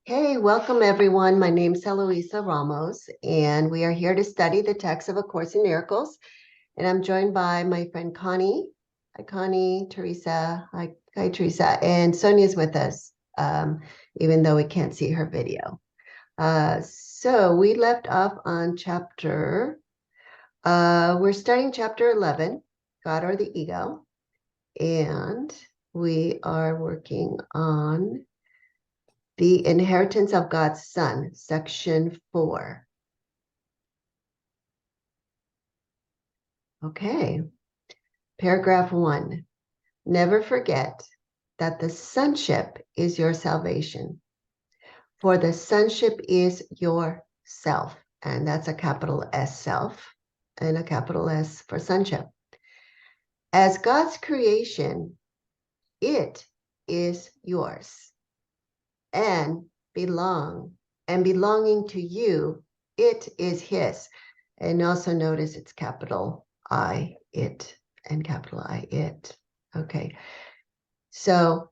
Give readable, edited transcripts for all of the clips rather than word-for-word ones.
Hey, welcome everyone. My name's Eloisa Ramos, and we are here to study the text of A Course in Miracles. And I'm joined by my friend Connie. Hi, Connie, Teresa. Hi, Teresa. And Sonia's with us, even though we can't see her video. So we left off on we're studying chapter 11, God or the Ego. And we are working on the Inheritance of God's Son, section 4. Okay, paragraph 1. Never forget that the sonship is your salvation, for the sonship is your self, and that's a capital S self and a capital S for sonship. As God's creation, it is yours, and belonging to you, it is his. And also notice it's capital I, it, and capital I, it. Okay. So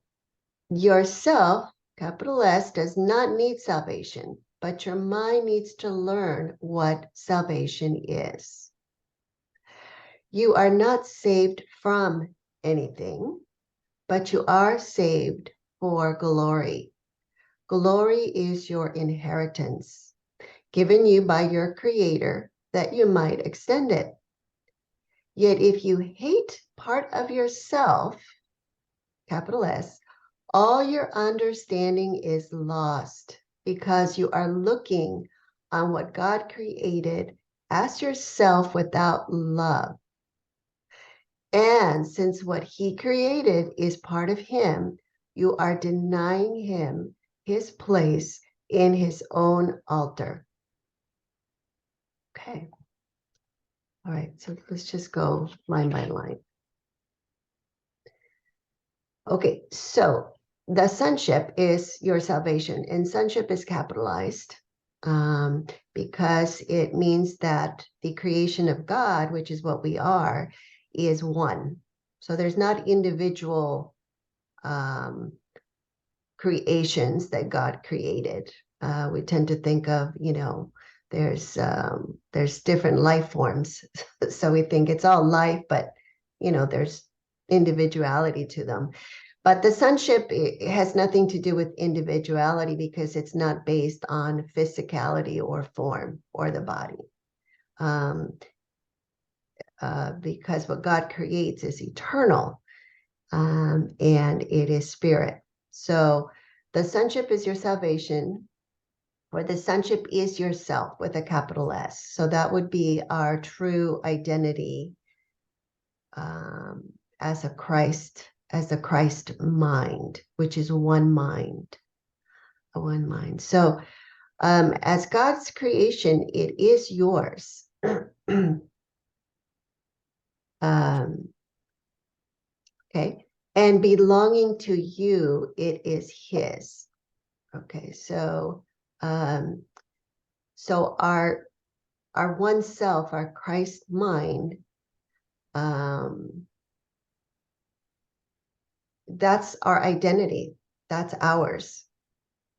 yourself, capital S, does not need salvation, but your mind needs to learn what salvation is. You are not saved from anything, but you are saved for glory. Glory is your inheritance, given you by your Creator, that you might extend it. Yet if you hate part of yourself, capital S, all your understanding is lost because you are looking on what God created as yourself without love. And since what he created is part of him, you are denying him his place in his own altar. Okay. All right, so let's just go line by line. Okay, so the sonship is your salvation, and sonship is capitalized because it means that the creation of God, which is what we are, is one. So there's not individual creations that God created. We tend to think of, there's different life forms. So we think it's all life, but, there's individuality to them. But the sonship has nothing to do with individuality because it's not based on physicality or form or the body. Because what God creates is eternal and it is spirit. So the sonship is your salvation, or the sonship is yourself with a capital S. So that would be our true identity as the Christ mind, which is one mind. So as God's creation, it is yours. Okay. And belonging to you, it is his. Okay. So our one self, our Christ mind, that's our identity. That's ours.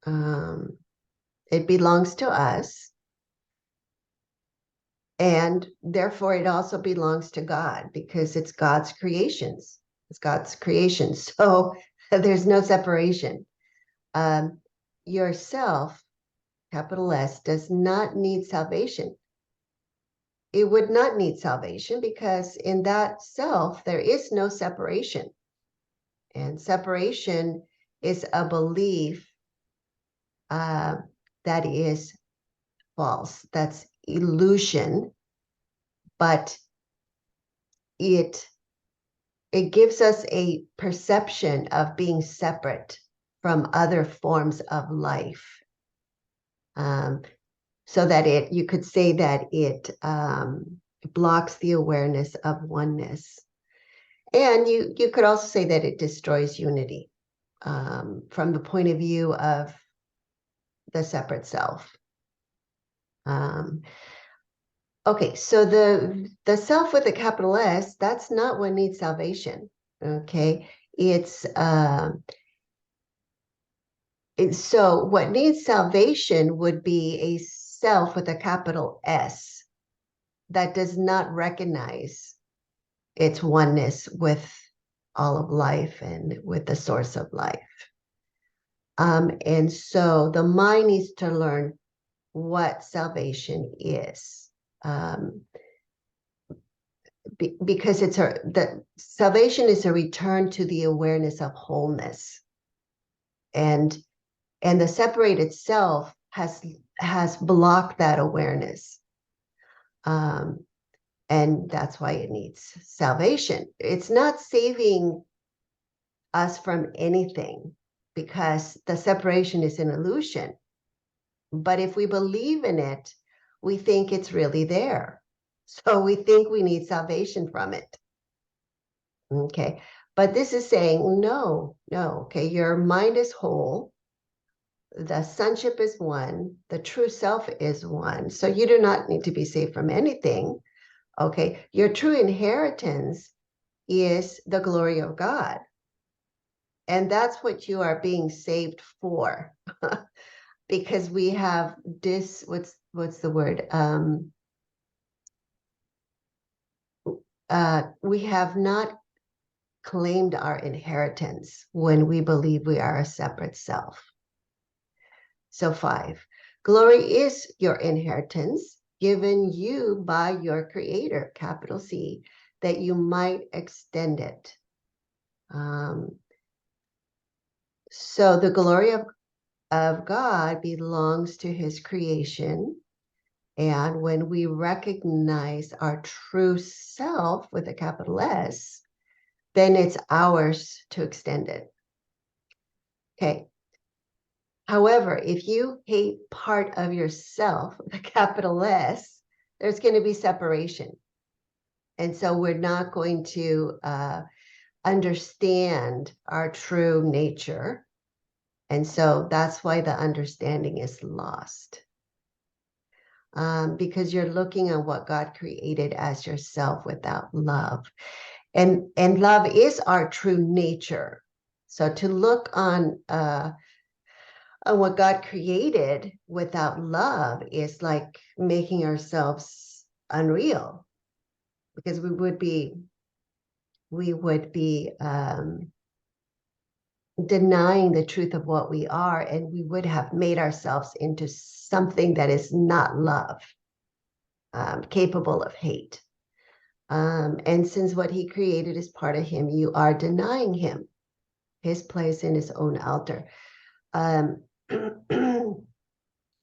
It belongs to us. And therefore, it also belongs to God because it's God's creations. It's God's creation. So there's no separation. Yourself, capital S, does not need salvation. It would not need salvation because in that self, there is no separation. And separation is a belief that is false. That's illusion, but it gives us a perception of being separate from other forms of life. So that you could say that it blocks the awareness of oneness. And you could also say that it destroys unity from the point of view of the separate self. Okay, so the self with a capital S, that's not what needs salvation. Okay, it's So what needs salvation would be a self with a capital S that does not recognize its oneness with all of life and with the source of life. And so the mind needs to learn what salvation is. Because the salvation is a return to the awareness of wholeness, and the separated self has blocked that awareness, and that's why it needs salvation. It's not saving us from anything, because the separation is an illusion. But if we believe in it, we think it's really there, so we think we need salvation from it. Okay. But this is saying, no, no. Okay. Your mind is whole. The sonship is one. The true self is one. So you do not need to be saved from anything. Okay. Your true inheritance is the glory of God. And that's what you are being saved for. Because we have this, what's the word? We have not claimed our inheritance when we believe we are a separate self. So 5, glory is your inheritance given you by your creator, capital C, that you might extend it. So the glory of God belongs to his creation. And when we recognize our true self with a capital S, then it's ours to extend it. Okay. However, if you hate part of yourself with a capital S, there's going to be separation. And so we're not going to understand our true nature. And so that's why the understanding is lost. Because you're looking at what God created as yourself without love. And love is our true nature. So to look on what God created without love is like making ourselves unreal, because we would be denying the truth of what we are, and we would have made ourselves into something that is not love, capable of hate. And since what he created is part of him, you are denying him his place in his own altar.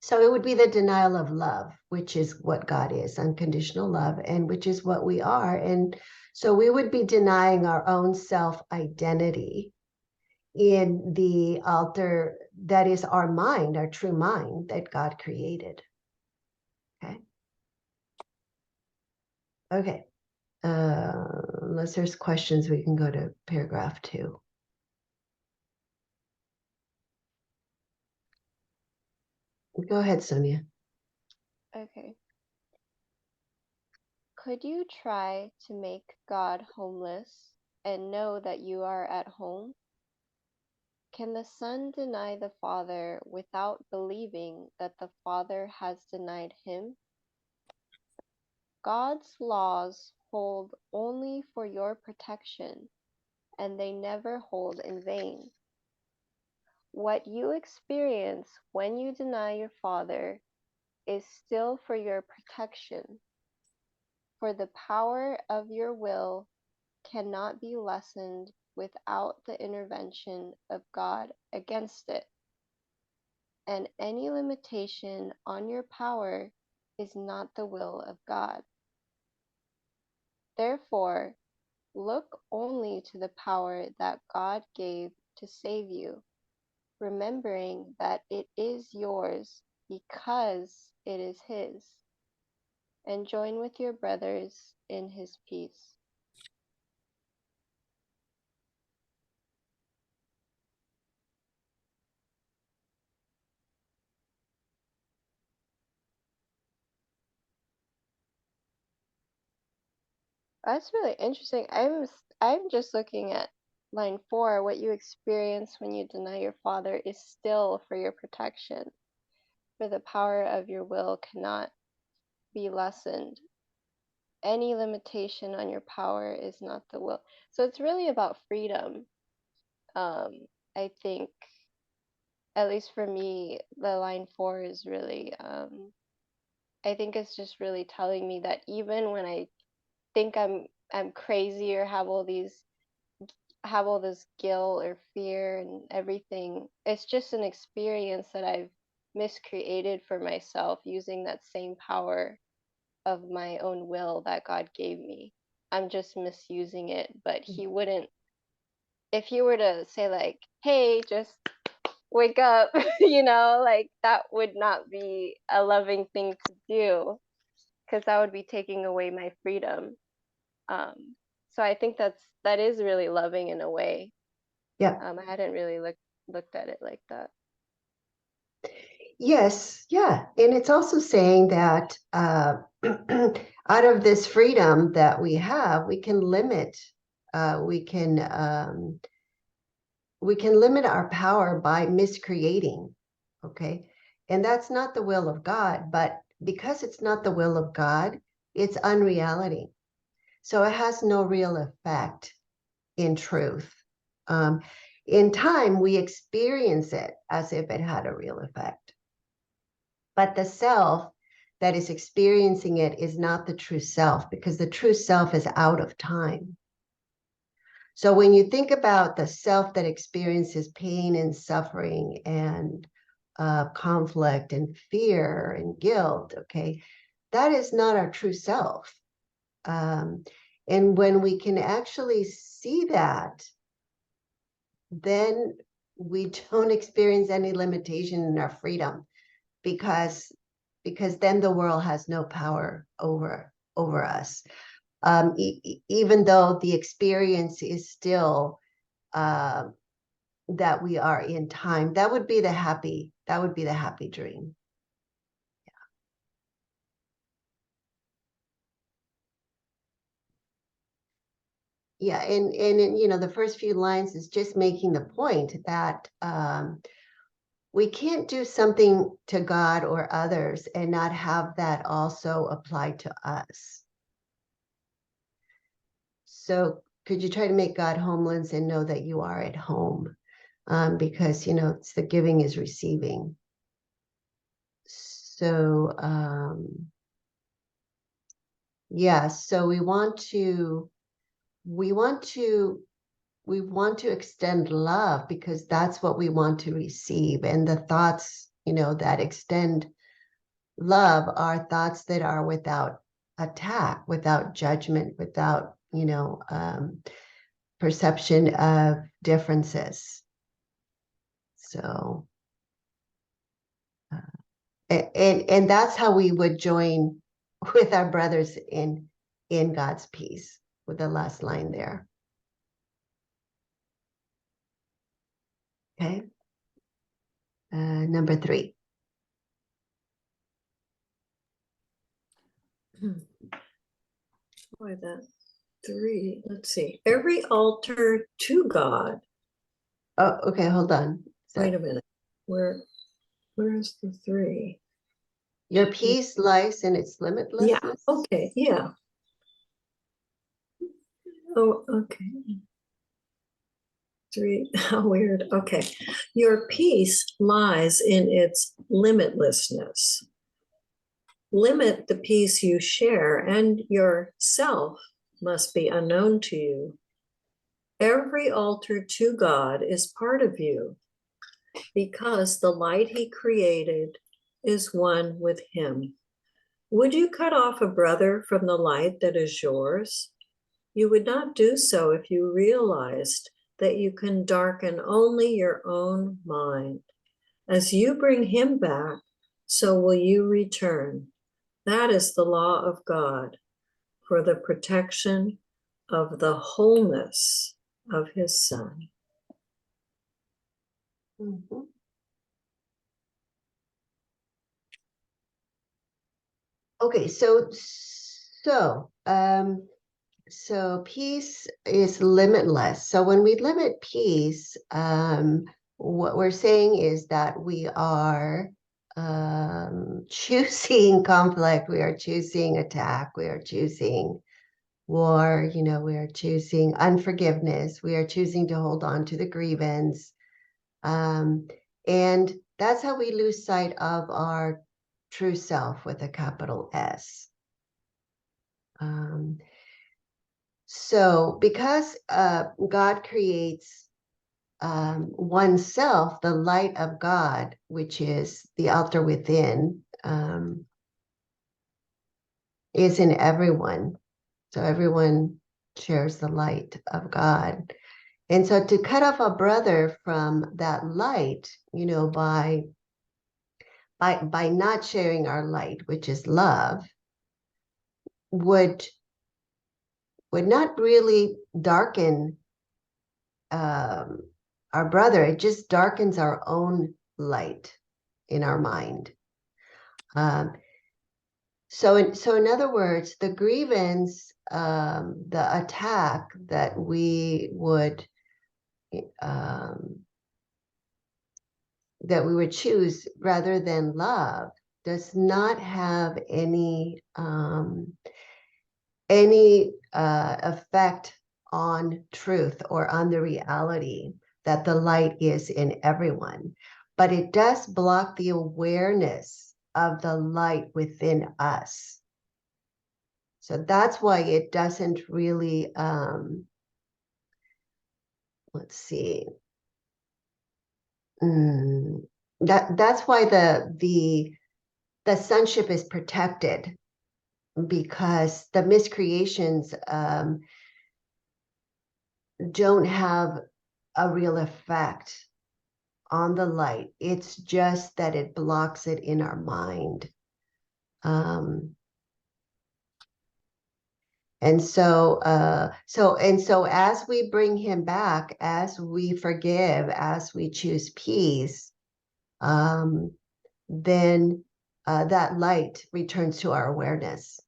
So it would be the denial of love, which is what God is, unconditional love, and which is what we are. And so we would be denying our own self-identity in the altar that is our mind, our true mind that God created. Okay. Okay. Unless there's questions, we can go to paragraph 2. Go ahead, Sonia. Okay. Could you try to make God homeless and know that you are at home? Can the Son deny the Father without believing that the Father has denied him? God's laws hold only for your protection, and they never hold in vain. What you experience when you deny your Father is still for your protection, for the power of your will cannot be lessened without the intervention of God against it, and any limitation on your power is not the will of God. Therefore, look only to the power that God gave to save you, remembering that it is yours because it is his, and join with your brothers in his peace. That's really interesting. I'm just looking at line 4, what you experience when you deny your Father is still for your protection, for the power of your will cannot be lessened. Any limitation on your power is not the will. So it's really about freedom. I think, at least for me, the line 4 is really, I think it's just really telling me that even when I think I'm crazy or have all this guilt or fear and everything, it's just an experience that I've miscreated for myself using that same power of my own will that God gave me. I'm just misusing it, but he wouldn't, if he were to say like, hey, just wake up, like that would not be a loving thing to do, because that would be taking away my freedom. So I think that is really loving in a way. Yeah. I hadn't really looked at it like that. Yes. Yeah. And it's also saying that out of this freedom that we have, we can limit, we can limit our power by miscreating. Okay. And that's not the will of God, but because it's not the will of God, it's unreality. So it has no real effect in truth. Um, in time, we experience it as if it had a real effect. But the self that is experiencing it is not the true self, because the true self is out of time. So when you think about the self that experiences pain and suffering and conflict and fear and guilt, okay, that is not our true self. Um, and when we can actually see that, then we don't experience any limitation in our freedom, because then the world has no power over us. Even though the experience is still uh, that we are in time, that would be the happy dream. Yeah, and the first few lines is just making the point that we can't do something to God or others and not have that also apply to us. So could you try to make God homeless and know that you are at home? Because it's the giving is receiving. So yeah, so we want to extend love, because that's what we want to receive. And the thoughts, that extend love are thoughts that are without attack, without judgment, without, perception of differences. So, and that's how we would join with our brothers in God's peace, with the last line there. Okay. Number 3. Boy, that 3. Let's see. Every altar to God. Oh, okay. Hold on. Wait a minute. Where's the 3? Your peace lies in its limitlessness. Yeah. Okay. Yeah. Oh, okay. 3. How weird. Okay. Your peace lies in its limitlessness. Limit the peace you share, and yourself must be unknown to you. Every altar to God is part of you, because the light he created is one with him. Would you cut off a brother from the light that is yours? You would not do so if you realized that you can darken only your own mind. As you bring him back, so will you return. That is the law of God for the protection of the wholeness of his Son. Mm-hmm. Okay, so So peace is limitless. So when we limit peace, what we're saying is that we are choosing conflict, we are choosing attack, we are choosing war, we are choosing unforgiveness, we are choosing to hold on to the grievance. And that's how we lose sight of our true self with a capital S. So because God creates oneself, the light of God, which is the altar within, is in everyone. So everyone shares the light of God. And so to cut off a brother from that light, by not sharing our light, which is love, would not really darken our brother. It just darkens our own light in our mind. So in other words, the grievance, the attack that we would choose rather than love does not have any effect on truth or on the reality that the light is in everyone, but it does block the awareness of the light within us. So that's why it doesn't really, let's see. That's why the sonship is protected, because the miscreations don't have a real effect on the light. It's just that it blocks it in our mind. And so as we bring him back, as we forgive, as we choose peace, then that light returns to our awareness.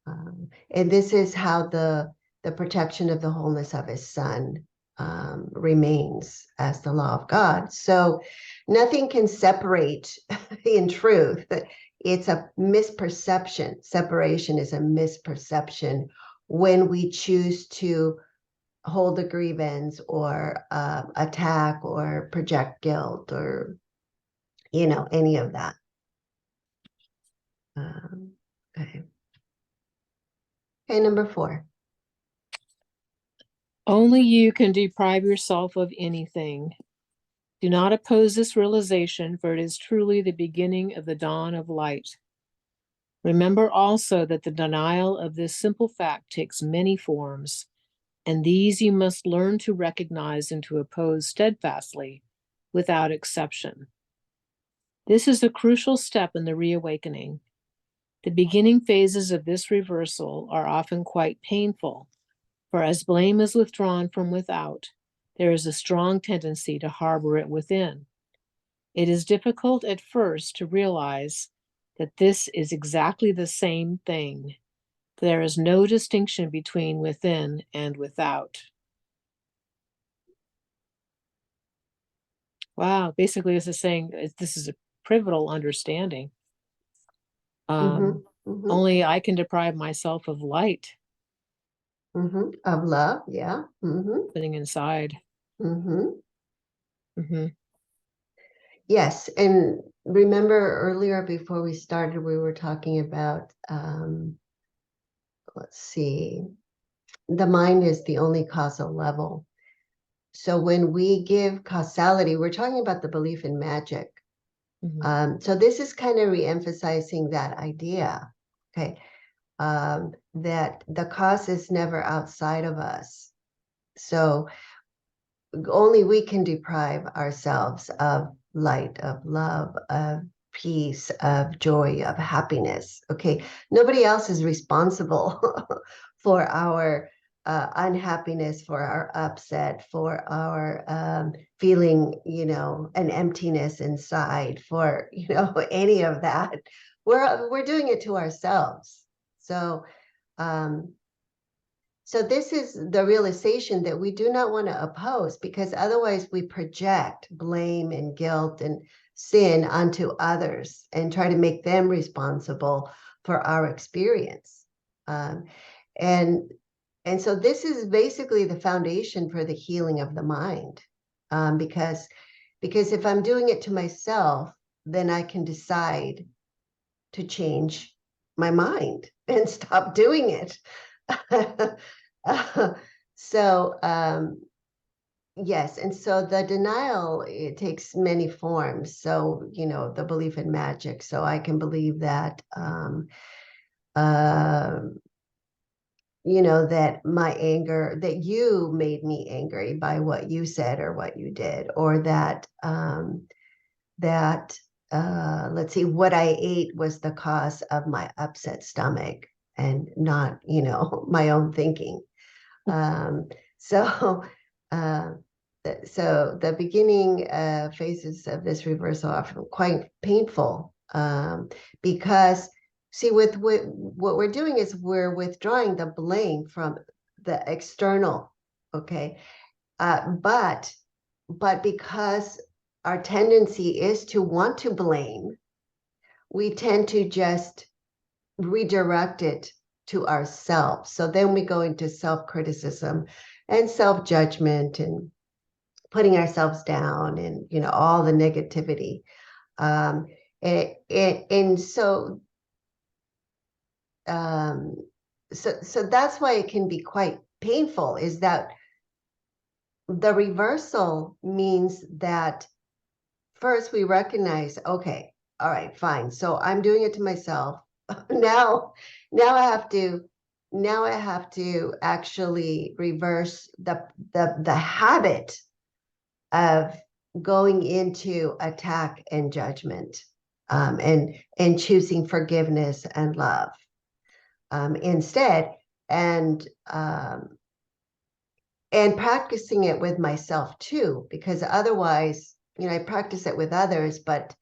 And this is how the protection of the wholeness of his son remains as the law of God. So nothing can separate in truth. It's a misperception. Separation is a misperception when we choose to hold a grievance or attack or project guilt or, any of that. Okay. Okay, number 4. Only you can deprive yourself of anything. Do not oppose this realization, for it is truly the beginning of the dawn of light. Remember also that the denial of this simple fact takes many forms, and these you must learn to recognize and to oppose steadfastly, without exception. This is a crucial step in the reawakening. The beginning phases of this reversal are often quite painful, for as blame is withdrawn from without, there is a strong tendency to harbor it within. It is difficult at first to realize that this is exactly the same thing. There is no distinction between within and without. Wow, basically this is saying this is a pivotal understanding. Only I can deprive myself of light. Of love, yeah. Sitting inside. Yes, and remember earlier before we started, we were talking about, let's see, the mind is the only causal level. So when we give causality, we're talking about the belief in magic. So this is kind of re-emphasizing that idea, okay, that the cause is never outside of us. So only we can deprive ourselves of light, of love, of peace, of joy, of happiness. Okay, nobody else is responsible for our unhappiness, for our upset, for our feeling, an emptiness inside, for any of that. We're doing it to ourselves. So So this is the realization that we do not want to oppose, because otherwise we project blame and guilt and sin onto others and try to make them responsible for our experience. And so this is basically the foundation for the healing of the mind, because if I'm doing it to myself, then I can decide to change my mind and stop doing it. So yes, and so the denial, it takes many forms. So, you know, the belief in magic. So I can believe that you know, that my anger, that you made me angry by what you said or what you did, or that let's see, what I ate was the cause of my upset stomach and not, you know, my own thinking. So the beginning phases of this reversal are often quite painful, because see, with what we're doing is we're withdrawing the blame from the external, okay? But because our tendency is to want to blame, we tend to just redirect it to ourselves. So then we go into self-criticism and self-judgment and putting ourselves down and, you know, all the negativity. And so that's why it can be quite painful, is that the reversal means that first we recognize, okay, all right, fine. So I'm doing it to myself. now I have to actually reverse the habit of going into attack and judgment, and choosing forgiveness and love instead, and practicing it with myself too, because otherwise, you know, I practice it with others, but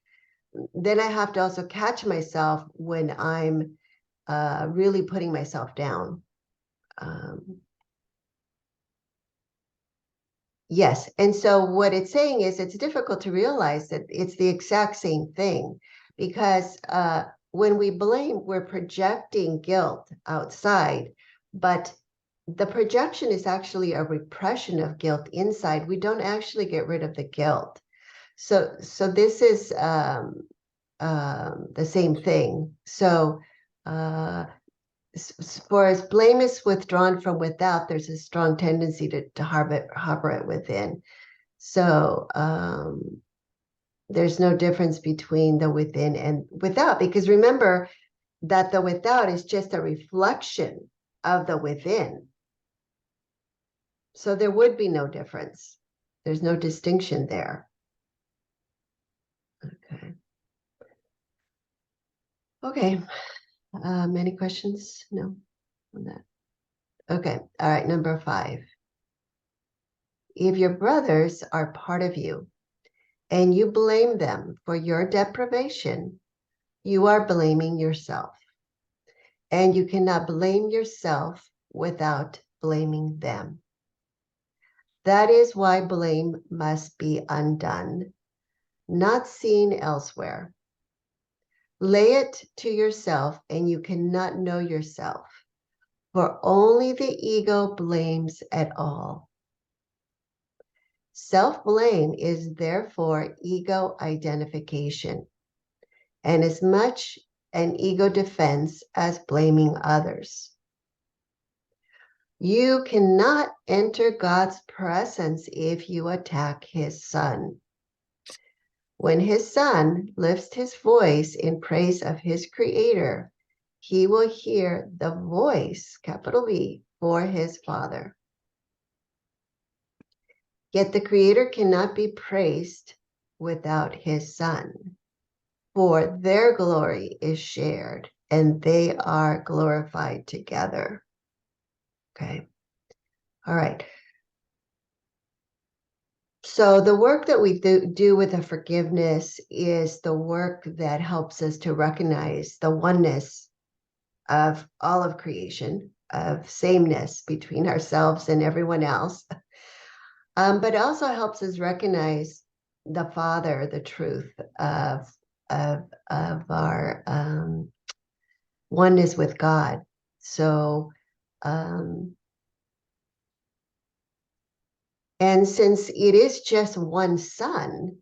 then I have to also catch myself when I'm really putting myself down. Yes, and so what it's saying is it's difficult to realize that it's the exact same thing, because when we blame, we're projecting guilt outside, but the projection is actually a repression of guilt inside. We don't actually get rid of the guilt. So this is the same thing. So for as blame is withdrawn from without, there's a strong tendency to harbor it within. So there's no difference between the within and without, because remember that the without is just a reflection of the within. So there would be no difference. There's no distinction there. Okay. Okay. Any questions? No on that. Okay. All right. Number 5. If your brothers are part of you and you blame them for your deprivation, you are blaming yourself. And you cannot blame yourself without blaming them. That is why blame must be undone, not seen elsewhere. Lay it to yourself, and you cannot know yourself, for only the ego blames at all. Self-blame is therefore ego identification, and as much an ego defense as blaming others. You cannot enter God's presence if you attack his son. When his son lifts his voice in praise of his creator, he will hear the voice, capital V, for his father. Yet the creator cannot be praised without his son, for their glory is shared and they are glorified together. Okay. All right. So the work that we do with the forgiveness is the work that helps us to recognize the oneness of all of creation, sameness between ourselves and everyone else. But it also helps us recognize the Father, the truth of our oneness with God. So, and since it is just one Son,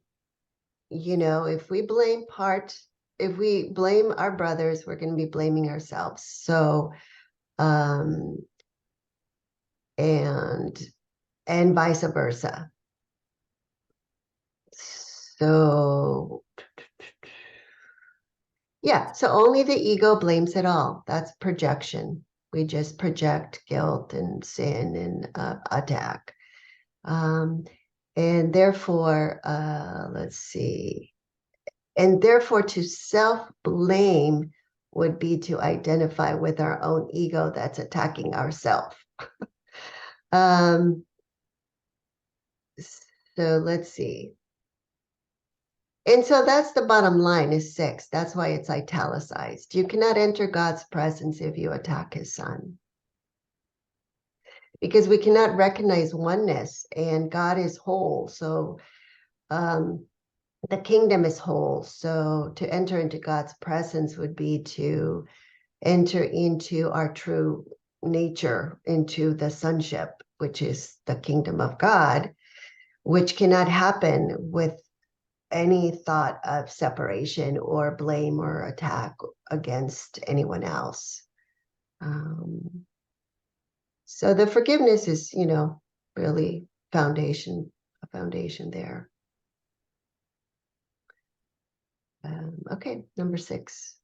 you know, if we blame our brothers, we're going to be blaming ourselves. So, and vice versa. So, yeah, so only the ego blames it all. That's projection. We just project guilt and sin and attack. And therefore, let's see. And therefore, to self-blame would be to identify with our own ego that's attacking ourselves. So let's see. And so that's the bottom line is 6. That's why it's italicized. You cannot enter God's presence if you attack his Son. Because we cannot recognize oneness, and God is whole. So the kingdom is whole. So to enter into God's presence would be to enter into our true nature, into the sonship, which is the kingdom of God, which cannot happen with any thought of separation or blame or attack against anyone else. So the forgiveness is, you know, really a foundation there. Okay, number 6.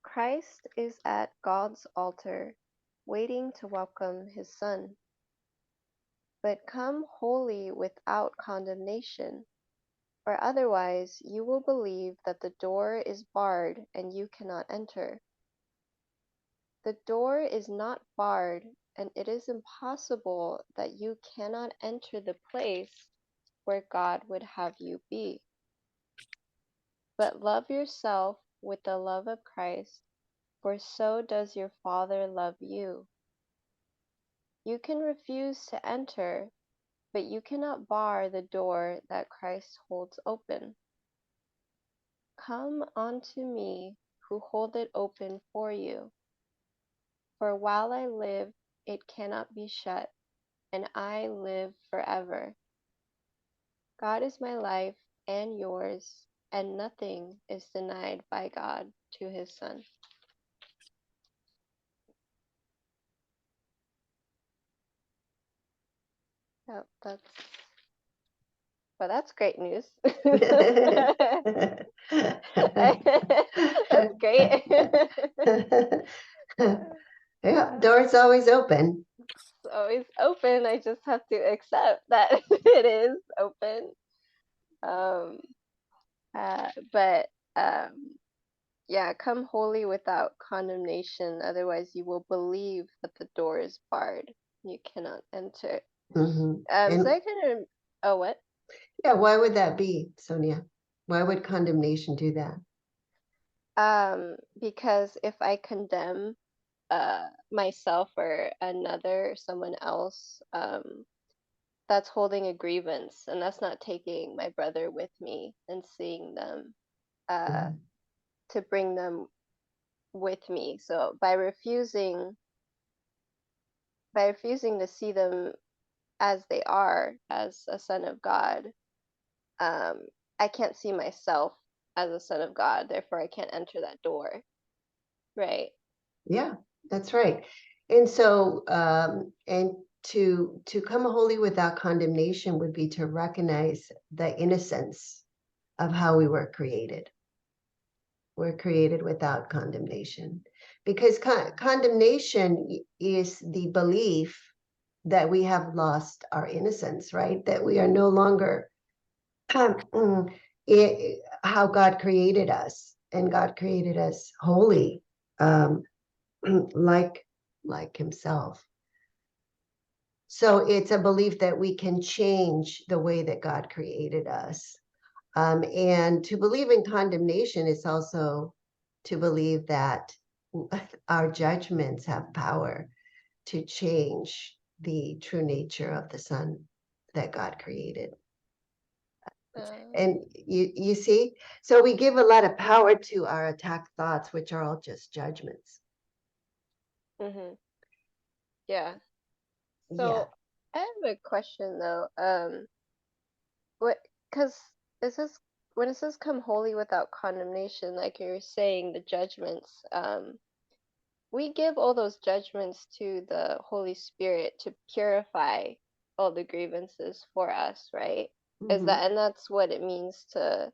Christ is at God's altar, waiting to welcome his Son. But come wholly without condemnation, or otherwise you will believe that the door is barred and you cannot enter. The door is not barred, and it is impossible that you cannot enter the place where God would have you be. But love yourself with the love of Christ, for so does your Father love you. You can refuse to enter, but you cannot bar the door that Christ holds open. Come unto me, who hold it open for you. For while I live, it cannot be shut, and I live forever. God is my life and yours, and nothing is denied by God to his Son. Yep, that's great news. That's great. Yeah, door's always open. It's always open. I just have to accept that it is open. But yeah, come wholly without condemnation. Otherwise, you will believe that the door is barred. You cannot enter. Mm-hmm. So I kind of. Oh, what? Yeah, why would that be, Sonia? Why would condemnation do that? Because if I condemn myself or another, someone else, that's holding a grievance, and that's not taking my brother with me and seeing them, to bring them with me. So by refusing to see them as they are, as a son of God, I can't see myself as a son of God. Therefore, I can't enter that door. Right. Yeah, that's right. And so, and to come wholly without condemnation would be to recognize the innocence of how we were created. We're created without condemnation, because condemnation is the belief that we have lost our innocence, right? That we are no longer how God created us, and God created us holy, like himself. So it's a belief that we can change the way that God created us. And to believe in condemnation is also to believe that our judgments have power to change the true nature of the sun that God created. And you see, so we give a lot of power to our attack thoughts, which are all just judgments. Mm-hmm. Yeah. Yeah. So I have a question though. What? Because it says when it says "come holy without condemnation," like you're saying, the judgments. We give all those judgments to the Holy Spirit to purify all the grievances for us, right? Is Mhm. that, and that's what it means to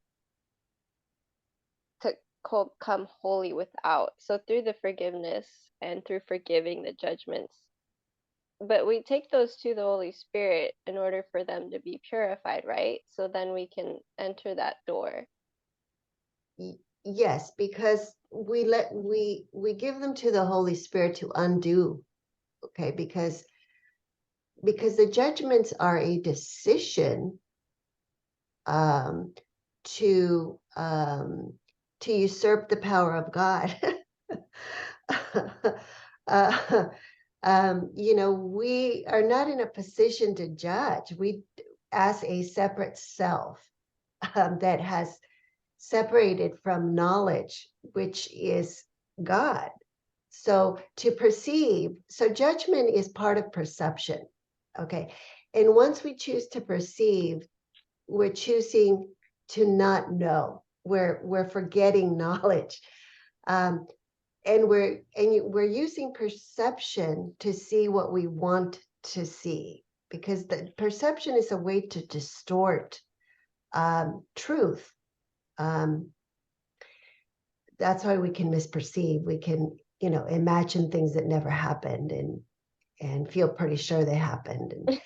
come holy without. So through the forgiveness and through forgiving the judgments, but we take those to the Holy Spirit in order for them to be purified, right? So then we can enter that door. Yes, because we give them to the Holy Spirit to undo, okay? Because the judgments are a decision um, to usurp the power of God. uh, we are not in a position to judge. We, as a separate self that has separated from knowledge, which is God. So to perceive, so judgment is part of perception. Okay. And once we choose to perceive, we're choosing to not know. We're forgetting knowledge. And we're using perception to see what we want to see, because the perception is a way to distort truth. That's why we can misperceive. We can, imagine things that never happened and feel pretty sure they happened. And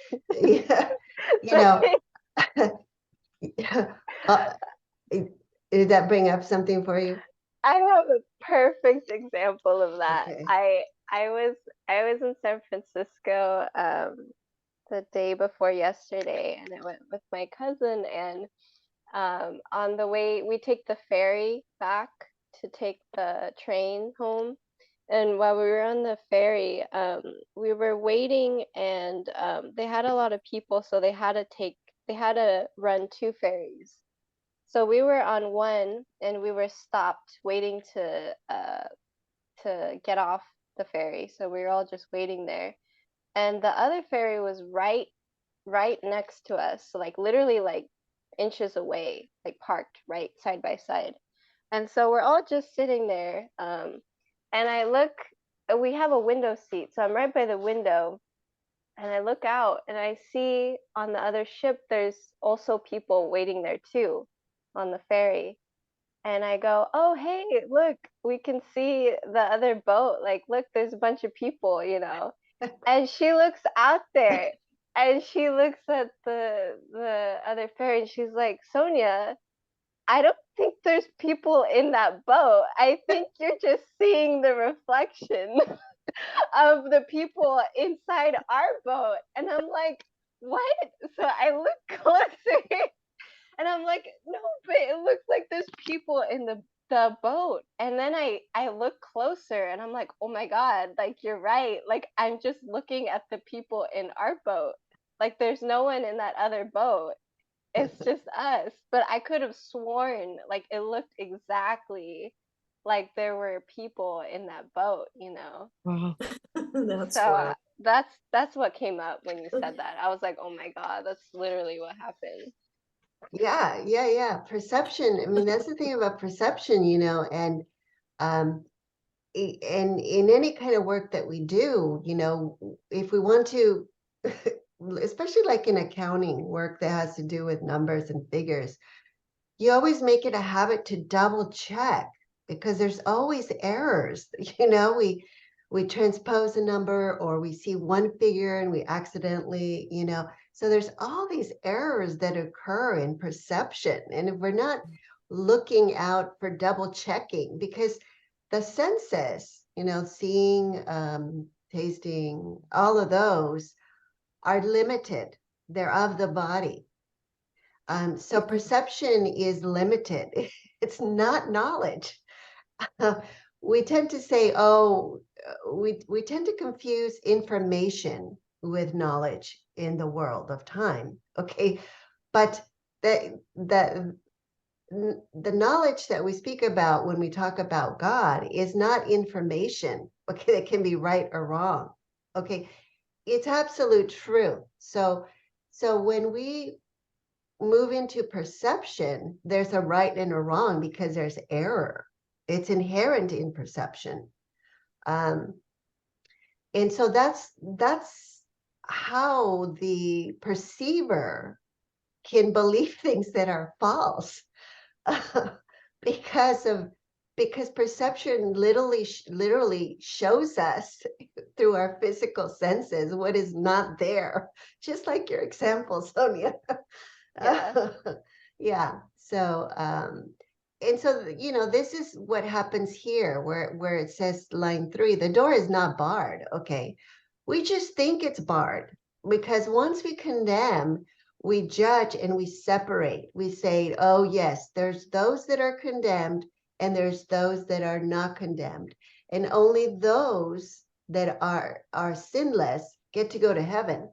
yeah, uh, did that bring up something for you? I have a perfect example of that. Okay. I was in San Francisco the day before yesterday, and I went with my cousin, and on the way we take the ferry back to take the train home. And while we were on the ferry, we were waiting, and they had a lot of people, so they had to run two ferries. So we were on one, and we were stopped waiting to get off the ferry. So we were all just waiting there. And the other ferry was right next to us. So like literally like inches away, like parked right side by side. And so we're all just sitting there. And I look, we have a window seat. So I'm right by the window, and I look out and I see on the other ship there's also people waiting there too on the ferry. And I go, "Oh, hey, look, we can see the other boat. Like, look, there's a bunch of people." And she looks out there, and she looks at the other ferry, and she's like, "Sonia, I don't think there's people in that boat. I think you're just seeing the reflection of the people inside our boat." And I'm like, "What?" So I look closer, and I'm like, "No, but it looks like there's people in the boat." And then I look closer, and I'm like, "Oh my God, like you're right. Like I'm just looking at the people in our boat. Like there's no one in that other boat. It's just us." But I could have sworn like it looked exactly like there were people in that boat. Wow. That's So funny. that's what came up when you said that. I was like, "Oh my God, that's literally what happened." Yeah. Perception. I mean, that's the thing about perception, and um, and in any kind of work that we do, if we want to, especially like in accounting work that has to do with numbers and figures, you always make it a habit to double check, because there's always errors. We transpose a number, or we see one figure and we accidentally, so there's all these errors that occur in perception. And if we're not looking out for double checking, because the senses, seeing, tasting, all of those are limited. They're of the body. So perception is limited. It's not knowledge. we tend to say, oh, we tend to confuse information with knowledge in the world of time. Okay, but the the knowledge that we speak about when we talk about God is not information, okay, that can be right or wrong. Okay, it's absolute truth. So when we move into perception, there's a right and a wrong because there's error. It's inherent in perception. Um, and so that's how the perceiver can believe things that are false because of because perception literally shows us through our physical senses what is not there, just like your example, Sonia. Yeah. Yeah. So and so this is what happens here where it says line 3, the door is not barred. Okay, we just think it's barred because once we condemn, we judge and we separate. We say, oh yes, there's those that are condemned and there's those that are not condemned, and only those that are sinless get to go to heaven.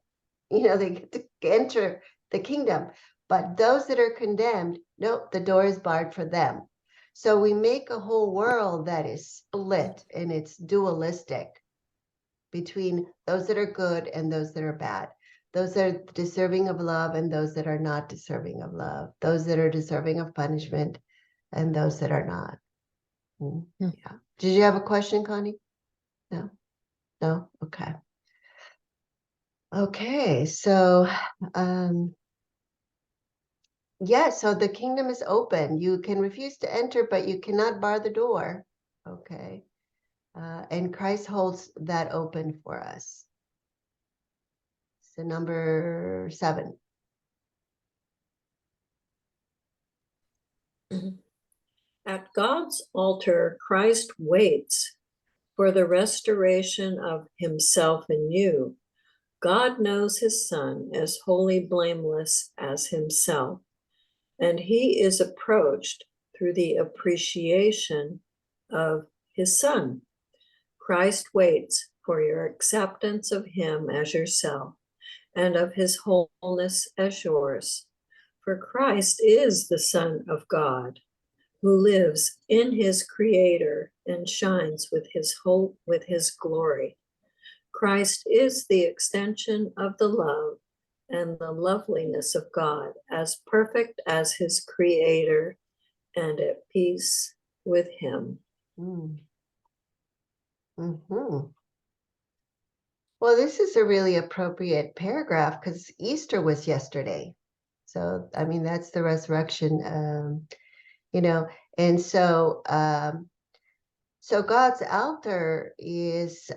They get to enter the kingdom. But those that are condemned, nope, the door is barred for them. So we make a whole world that is split and it's dualistic between those that are good and those that are bad, those that are deserving of love and those that are not deserving of love, those that are deserving of punishment and those that are not. Yeah. Did you have a question, Connie? No? No? Okay. Okay, so yeah, so the kingdom is open. You can refuse to enter, but you cannot bar the door. Okay. And Christ holds that open for us. So number 7. At God's altar, Christ waits for the restoration of himself in you. God knows his Son as wholly blameless as himself, and he is approached through the appreciation of his Son. Christ waits for your acceptance of him as yourself and of his wholeness as yours. For Christ is the Son of God, who lives in his Creator and shines with his glory. Christ is the extension of the love and the loveliness of God, as perfect as his Creator and at peace with him. Mm. Well, this is a really appropriate paragraph because Easter was yesterday. So, I mean, that's the resurrection, and so God's altar is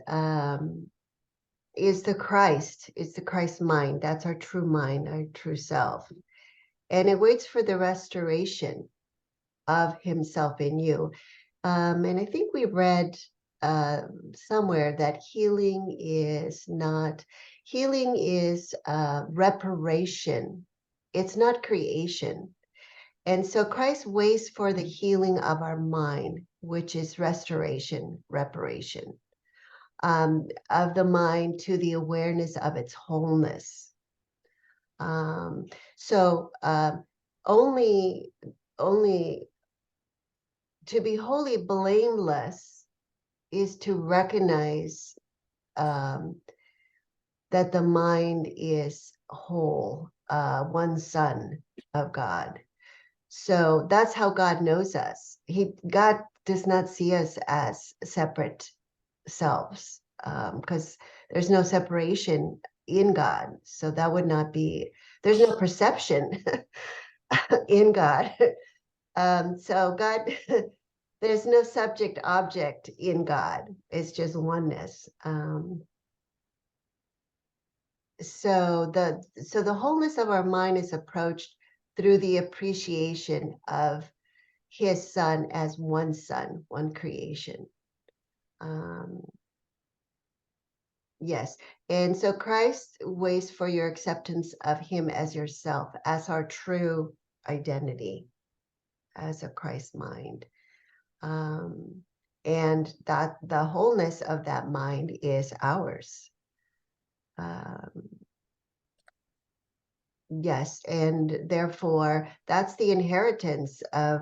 the Christ. It's the Christ mind. That's our true mind, our true self. And it waits for the restoration of himself in you. And I think we read somewhere that healing is reparation. It's not creation. And so Christ waits for the healing of our mind, which is restoration, reparation, of the mind to the awareness of its wholeness. So only to be wholly blameless is to recognize that the mind is whole, one son of God. So that's how God knows us. God does not see us as separate selves, because there's no separation in God. So that would not be, there's no perception in God. So God, there's no subject object in God. It's just oneness. So the wholeness of our mind is approached through the appreciation of his Son as one Son, one creation. Yes. And so Christ waits for your acceptance of him as yourself, as our true identity, as a Christ mind. And that the wholeness of that mind is ours. Yes, and therefore that's the inheritance of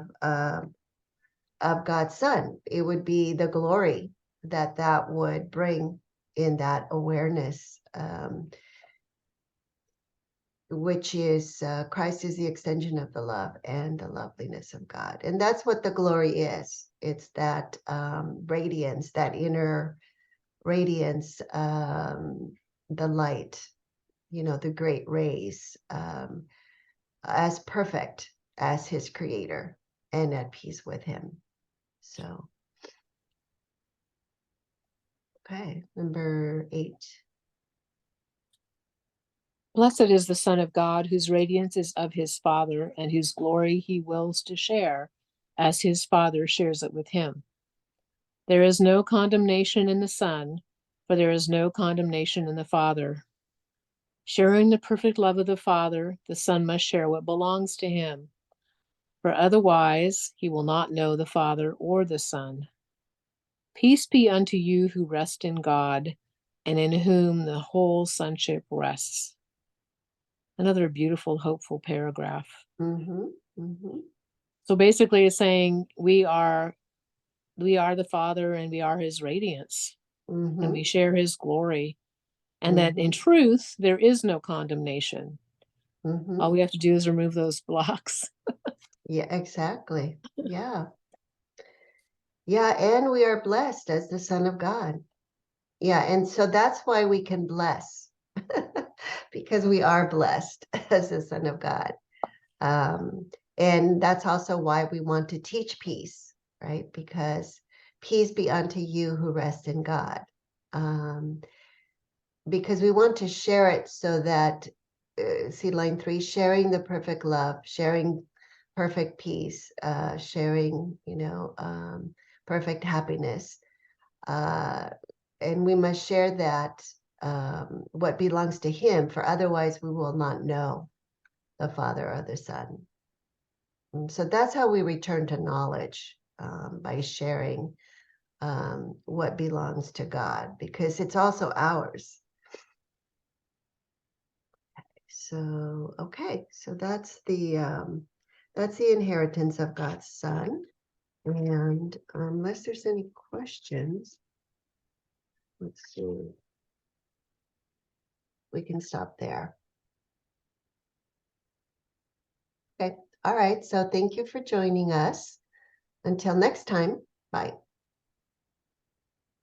God's Son. It would be the glory that that would bring in that awareness, which is Christ is the extension of the love and the loveliness of God. And that's what the glory is. It's that radiance, that inner radiance, the light, the great rays, as perfect as his creator and at peace with him. So, okay, number 8. Blessed is the Son of God, whose radiance is of his Father, and whose glory he wills to share, as his Father shares it with him. There is no condemnation in the Son, for there is no condemnation in the Father. Sharing the perfect love of the Father, the Son must share what belongs to him, for otherwise he will not know the Father or the Son. Peace be unto you who rest in God, and in whom the whole sonship rests. Another beautiful, hopeful paragraph. Mm-hmm, mm-hmm. So basically it's saying we are the Father and we are his radiance, Mm-hmm. and we share his glory. And that in truth, there is no condemnation. Mm-hmm. All we have to do is remove those blocks. Yeah, exactly. Yeah. Yeah, and we are blessed as the Son of God. Yeah, and so that's why we can bless, because we are blessed as the Son of God. And that's also why we want to teach peace, right? Because peace be unto you who rest in God. Because we want to share it so that, see line 3, sharing the perfect love, sharing perfect peace, sharing, perfect happiness. And we must share that, what belongs to him, for otherwise we will not know the Father or the Son. And so that's how we return to knowledge, by sharing what belongs to God, because it's also ours. So, okay, so that's the inheritance of God's Son. And unless there's any questions, let's see, we can stop there. Okay, all right, so thank you for joining us. Until next time, bye.